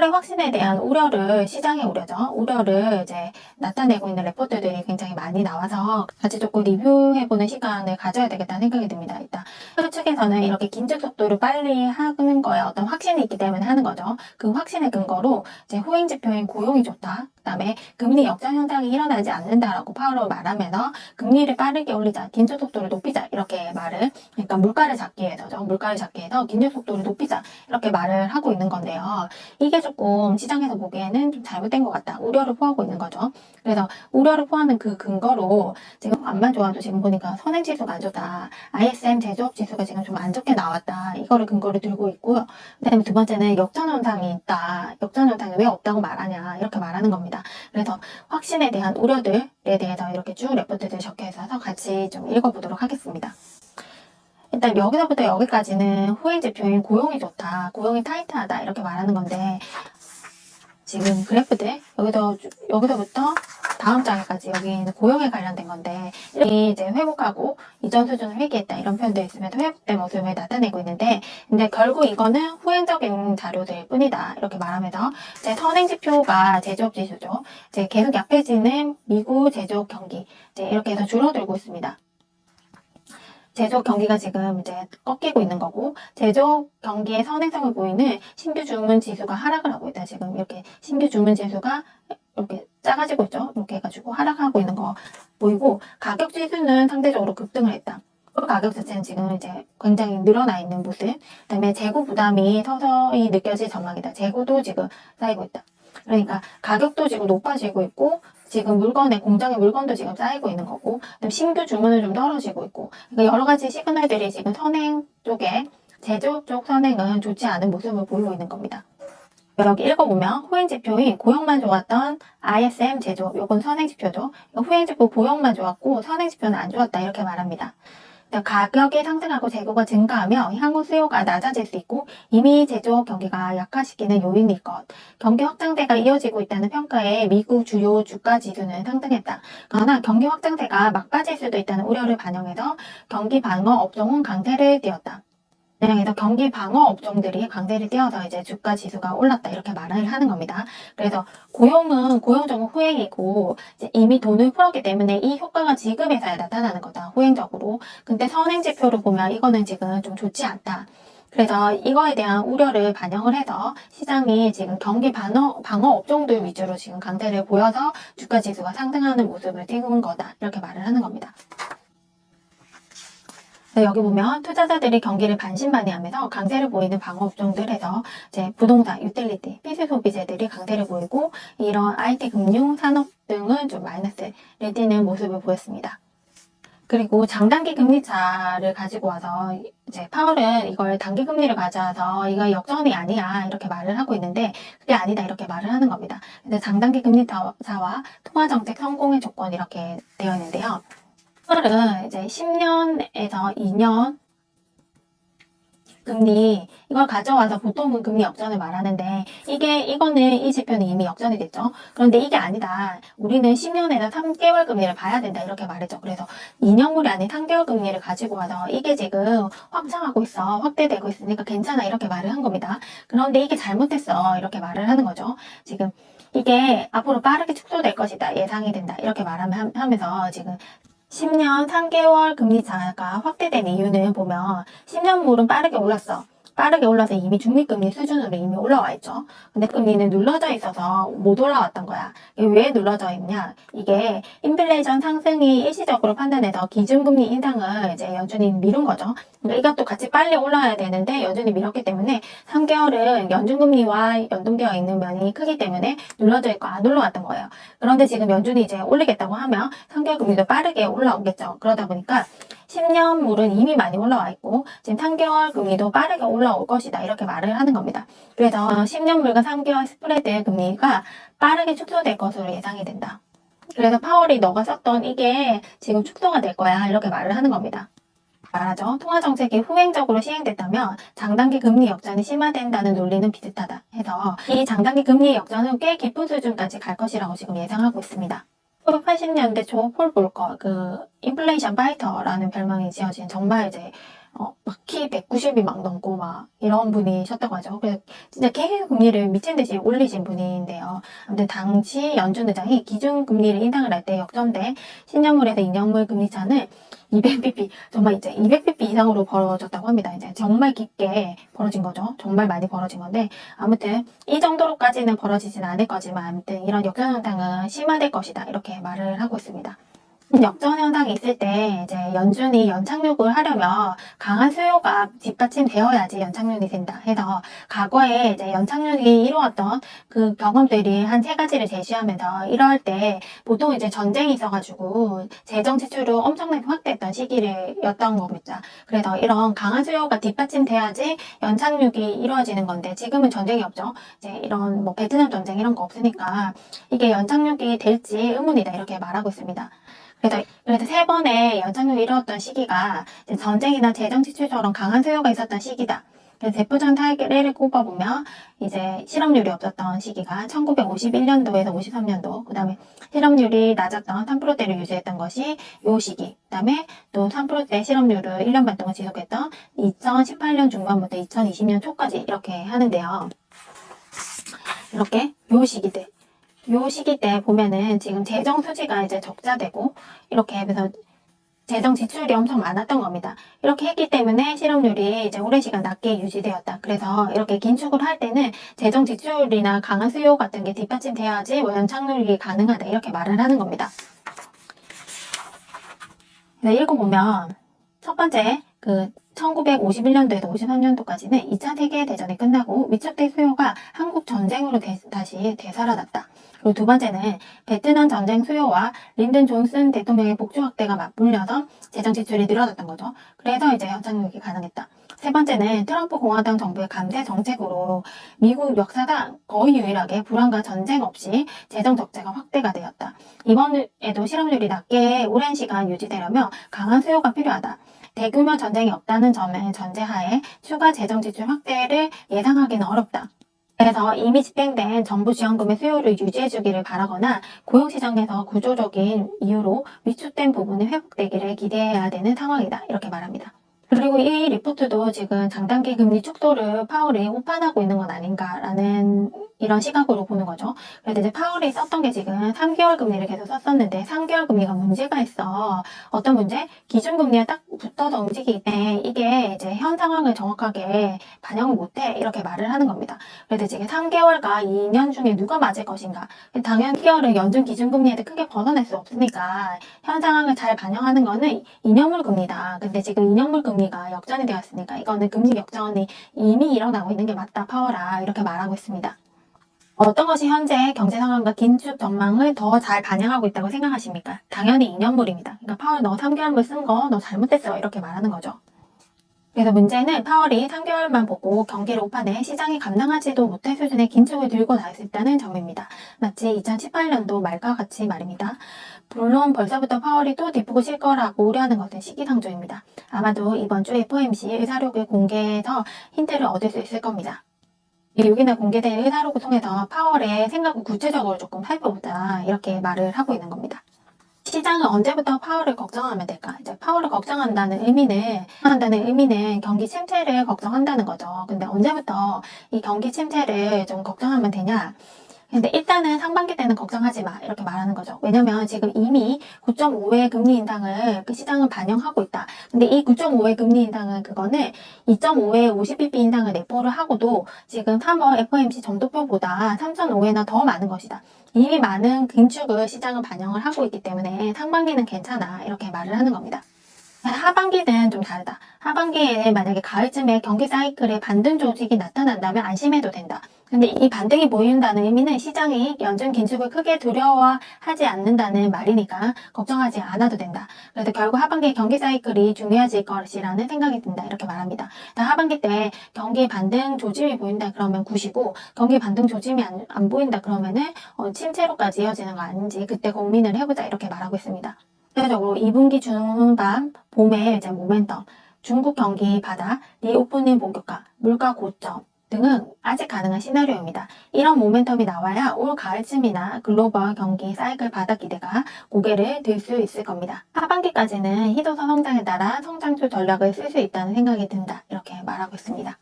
파월의 확신에 대한 우려를, 시장의 우려죠. 우려를 이제 나타내고 있는 레포트들이 굉장히 많이 나와서 같이 조금 리뷰해보는 시간을 가져야 되겠다는 생각이 듭니다. 일단 그 측에서는 이렇게 긴축 속도를 빨리 하는 거에 어떤 확신이 있기 때문에 하는 거죠. 그 확신의 근거로 이제 후행 지표인 고용이 좋다. 그다음에 금리 역전 현상이 일어나지 않는다라고 파월은 말하면서 금리를 빠르게 올리자, 긴축 속도를 높이자 이렇게 말을, 그러니까 물가를 잡기 위해서죠. 물가를 잡기 위해서 긴축 속도를 높이자 이렇게 말을 하고 있는 건데요. 이게 조금 시장에서 보기에는 좀 잘못된 것 같다. 우려를 포하고 있는 거죠. 그래서 우려를 포하는 그 근거로 지금 안만 좋아도 지금 보니까 선행지수가 안 좋다. ISM 제조업 지수가 지금 좀 안 좋게 나왔다. 이거를 근거를 들고 있고요. 그다음에 두 번째는 역전 현상이 있다. 역전 현상이 왜 없다고 말하냐 이렇게 말하는 겁니다. 그래서 확신에 대한 우려들에 대해서 이렇게 쭉 레포트들 적혀 있어서 같이 좀 읽어보도록 하겠습니다. 일단 여기서부터 여기까지는 후행 지표인 고용이 좋다, 고용이 타이트하다 이렇게 말하는 건데, 지금 그래프들 여기서부터 다음 장에까지 여기는 고용에 관련된 건데, 여기 이제 회복하고 이전 수준을 회귀했다 이런 표현도 있으면서 회복된 모습을 나타내고 있는데, 근데 결국 이거는 후행적인 자료들 뿐이다 이렇게 말하면서, 이제 선행 지표가 제조업 지수죠. 이제 계속 약해지는 미국 제조업 경기 이제 이렇게 해서 줄어들고 있습니다. 제조업 경기가 지금 이제 꺾이고 있는 거고, 제조업 경기의 선행성을 보이는 신규 주문 지수가 하락을 하고 있다. 지금 이렇게 신규 주문 지수가 이렇게 작아지고 있죠. 이렇게 해가지고 하락하고 있는 거 보이고, 가격 지수는 상대적으로 급등을 했다. 가격 자체는 지금 이제 굉장히 늘어나 있는 모습. 그다음에 재고 부담이 서서히 느껴질 전망이다. 재고도 지금 쌓이고 있다. 그러니까 가격도 지금 높아지고 있고, 지금 공장의 물건도 지금 쌓이고 있는 거고, 그다음에 신규 주문은 좀 떨어지고 있고, 그러니까 여러 가지 시그널들이 지금 선행 쪽에, 제조업 쪽 선행은 좋지 않은 모습을 보이고 있는 겁니다. 여기 읽어보면 후행 지표인 고용만 좋았던 ISM 제조업, 요건 선행 지표죠. 후행 지표 고용만 좋았고 선행 지표는 안 좋았다 이렇게 말합니다. 가격이 상승하고 재고가 증가하며 향후 수요가 낮아질 수 있고, 이미 제조업 경기가 약화시키는 요인일 것. 경기 확장세가 이어지고 있다는 평가에 미국 주요 주가 지수는 상승했다. 그러나 경기 확장세가 막빠질 수도 있다는 우려를 반영해서 경기 방어 업종은 강세를 띄었다. 그래서 경기 방어 업종들이 강세를 띄어서 이제 주가 지수가 올랐다 이렇게 말을 하는 겁니다. 그래서 고용은 고용적은 후행이고, 이제 이미 돈을 풀었기 때문에 이 효과가 지금에서야 나타나는 거다, 후행적으로. 근데 선행 지표로 보면 이거는 지금 좀 좋지 않다. 그래서 이거에 대한 우려를 반영을 해서 시장이 지금 경기 방어 업종들 위주로 지금 강세를 보여서 주가 지수가 상승하는 모습을 띄운 거다 이렇게 말을 하는 겁니다. 여기 보면 투자자들이 경기를 반신반의하면서 강세를 보이는 방어업종들에서 이제 부동산, 유틸리티, 필수 소비재들이 강세를 보이고, 이런 IT, 금융, 산업 등은 좀 마이너스를 띠는 모습을 보였습니다. 그리고 장단기 금리차를 가지고 와서 이제 파월은 이걸 단기 금리를 가져와서 이거 역전이 아니야 이렇게 말을 하고 있는데, 그게 아니다 이렇게 말을 하는 겁니다. 근데 장단기 금리차와 통화정책 성공의 조건 이렇게 되어 있는데요. 이거를 이제 10년에서 2년 금리, 이걸 가져와서 보통은 금리 역전을 말하는데, 이거는 이 지표는 이미 역전이 됐죠. 그런데 이게 아니다. 우리는 10년에서 3개월 금리를 봐야 된다 이렇게 말했죠. 그래서 2년물이 아닌 3개월 금리를 가지고 와서 이게 지금 확장하고 있어, 확대되고 있으니까 괜찮아 이렇게 말을 한 겁니다. 그런데 이게 잘못했어 이렇게 말을 하는 거죠. 지금 이게 앞으로 빠르게 축소될 것이다, 예상이 된다 이렇게 말하면서 지금 10년 3개월 금리차가 확대된 이유는 보면, 10년물은 빠르게 올랐어. 빠르게 올라서 이미 중립금리 수준으로 이미 올라와 있죠. 근데 금리는 눌러져 있어서 못 올라왔던 거야. 이게 왜 눌러져 있냐? 이게 인플레이션 상승이 일시적으로 판단해서 기준금리 인상을 이제 연준이 미룬 거죠. 그러니까 이것도 같이 빨리 올라와야 되는데 연준이 미뤘기 때문에 3개월은 연준금리와 연동되어 있는 면이 크기 때문에 눌러져 있고 안 올라왔던 거예요. 그런데 지금 연준이 이제 올리겠다고 하면 3개월 금리도 빠르게 올라오겠죠. 그러다 보니까 10년물은 이미 많이 올라와 있고, 지금 3개월 금리도 빠르게 올라올 것이다 이렇게 말을 하는 겁니다. 그래서 10년물과 3개월 스프레드 금리가 빠르게 축소될 것으로 예상이 된다. 그래서 파월이 너가 썼던 이게 지금 축소가 될 거야 이렇게 말을 하는 겁니다. 말하죠. 통화정책이 후행적으로 시행됐다면 장단기 금리 역전이 심화된다는 논리는 비슷하다 해서, 이 장단기 금리 역전은 꽤 깊은 수준까지 갈 것이라고 지금 예상하고 있습니다. 1980년대 초 폴 볼커, 인플레이션 파이터라는 별명이 지어진, 정말 이제 막 키 190이 막 넘고 막 이런 분이셨다고 하죠. 그래서 진짜 계속 금리를 미친 듯이 올리신 분인데요. 아무튼 당시 연준 의장이 기준금리를 인상을 할 때 역전돼 신년물에서 2년물 금리 차는 200bp, 정말 이제 200bp 이상으로 벌어졌다고 합니다. 이제 정말 깊게 벌어진 거죠. 정말 많이 벌어진 건데, 아무튼 이 정도로까지는 벌어지진 않을 거지만, 아무튼 이런 역전 현상은 심화될 것이다. 이렇게 말을 하고 있습니다. 역전 현상이 있을 때 이제 연준이 연착륙을 하려면 강한 수요가 뒷받침되어야지 연착륙이 된다 해서, 과거에 이제 연착륙이 이루었던 그 경험들이 한 세 가지를 제시하면서, 이럴 때 보통 이제 전쟁이 있어가지고 재정 지출을 엄청나게 확대했던 시기였던 겁니다. 그래서 이런 강한 수요가 뒷받침돼야지 연착륙이 이루어지는 건데, 지금은 전쟁이 없죠. 이제 이런 뭐 베트남 전쟁 이런 거 없으니까 이게 연착륙이 될지 의문이다, 이렇게 말하고 있습니다. 그래서 세 번의 연착륙이 이루어졌던 시기가 이제 전쟁이나 재정 지출처럼 강한 수요가 있었던 시기다. 그래서 대표적인 사례를 꼽아보면 이제 실업률이 없었던 시기가 1951년도에서 53년도, 그 다음에 실업률이 낮았던 3%대를 유지했던 것이 요 시기, 그 다음에 또 3%대 실업률을 1년 반 동안 지속했던 2018년 중반부터 2020년 초까지 이렇게 하는데요. 이렇게 요 시기들. 요 시기 때 보면은 지금 재정 수지가 이제 적자되고, 이렇게 하면서 재정 지출이 엄청 많았던 겁니다. 이렇게 했기 때문에 실업률이 이제 오랜 시간 낮게 유지되었다. 그래서 이렇게 긴축을 할 때는 재정 지출이나 강한 수요 같은 게 뒷받침돼야지 연착륙이 가능하다, 이렇게 말을 하는 겁니다. 그래서 읽어보면 첫 번째, 1951년도에서 53년도까지는 2차 세계대전이 끝나고 위축된 수요가 한국 전쟁으로 다시 되살아났다. 그리고 두 번째는 베트남 전쟁 수요와 린든 존슨 대통령의 복지 확대가 맞물려서 재정 지출이 늘어났던 거죠. 그래서 이제 연착륙이 가능했다. 세 번째는 트럼프 공화당 정부의 감세 정책으로 미국 역사상 거의 유일하게 불황과 전쟁 없이 재정 적자가 확대가 되었다. 이번에도 실업률이 낮게 오랜 시간 유지되려면 강한 수요가 필요하다. 대규모 전쟁이 없다는 점의 전제하에 추가 재정 지출 확대를 예상하기는 어렵다. 그래서 이미 집행된 정부 지원금의 수요를 유지해주기를 바라거나 고용시장에서 구조적인 이유로 위축된 부분이 회복되기를 기대해야 되는 상황이다, 이렇게 말합니다. 그리고 이 리포트도 지금 장단기 금리 축소를 파월이 호판하고 있는 건 아닌가라는 이런 시각으로 보는 거죠. 그래서 이제 파월이 썼던 게 지금 3개월 금리를 계속 썼었는데 3개월 금리가 문제가 있어. 어떤 문제? 기준금리에 딱 붙어서 움직이기 때문에 이게 이제 현 상황을 정확하게 반영을 못해, 이렇게 말을 하는 겁니다. 그래서 지금 3개월과 2년 중에 누가 맞을 것인가? 당연히 3개월은 연준 기준금리에 크게 벗어날 수 없으니까 현 상황을 잘 반영하는 거는 2년물 금리다. 근데 지금 2년물 금리가 역전이 되었으니까 이거는 금리 역전이 이미 일어나고 있는 게 맞다, 파월아, 이렇게 말하고 있습니다. 어떤 것이 현재 경제 상황과 긴축 전망을 더 잘 반영하고 있다고 생각하십니까? 당연히 2년물입니다. 그러니까 파월 너 3개월물 쓴 거 너 잘못됐어, 이렇게 말하는 거죠. 그래서 문제는 파월이 3개월만 보고 경기를 오판해 시장이 감당하지도 못할 수준의 긴축을 들고 나올 수 있다는 점입니다. 마치 2018년도 말과 같이 말입니다. 물론 벌써부터 파월이 또 뒷북을 칠 거라고 우려하는 것은 시기상조입니다. 아마도 이번 주 FOMC 의사록을 공개해서 힌트를 얻을 수 있을 겁니다. 6일날 공개된 의사록을 통해서 파월의 생각을 구체적으로 조금 살펴보자, 이렇게 말을 하고 있는 겁니다. 시장은 언제부터 파월을 걱정하면 될까? 이제 파월을 걱정한다는 의미는 경기 침체를 걱정한다는 거죠. 근데 언제부터 이 경기 침체를 좀 걱정하면 되냐? 근데 일단은 상반기 때는 걱정하지 마, 이렇게 말하는 거죠. 왜냐면 지금 이미 9.5의 금리 인상을 그 시장은 반영하고 있다. 근데 이 9.5의 금리 인상은 그거는 2.5의 50bp 인상을 내포를 하고도 지금 3월 FOMC 점도표보다 3.5회나 더 많은 것이다. 이미 많은 긴축을 시장은 반영을 하고 있기 때문에 상반기는 괜찮아, 이렇게 말을 하는 겁니다. 하반기는 좀 다르다. 하반기에는 만약에 가을쯤에 경기 사이클에 반등 조직이 나타난다면 안심해도 된다. 근데 이 반등이 보인다는 의미는 시장이 연준 긴축을 크게 두려워하지 않는다는 말이니까 걱정하지 않아도 된다. 그래서 결국 하반기에 경기 사이클이 중요해질 것이라는 생각이 든다, 이렇게 말합니다. 하반기 때 경기 반등 조짐이 보인다 그러면 굿이고, 경기 반등 조짐이 안 보인다 그러면은 침체로까지 이어지는 거 아닌지 그때 고민을 해보자, 이렇게 말하고 있습니다. 대표적으로 2분기 중반 봄에 이제 모멘텀, 중국 경기 바닥, 리오프닝 본격화, 물가 고점 등은 아직 가능한 시나리오입니다. 이런 모멘텀이 나와야 올 가을쯤이나 글로벌 경기 사이클 바닥 기대가 고개를 들 수 있을 겁니다. 하반기까지는 희소성 성장에 따라 성장주 전략을 쓸 수 있다는 생각이 든다. 이렇게 말하고 있습니다.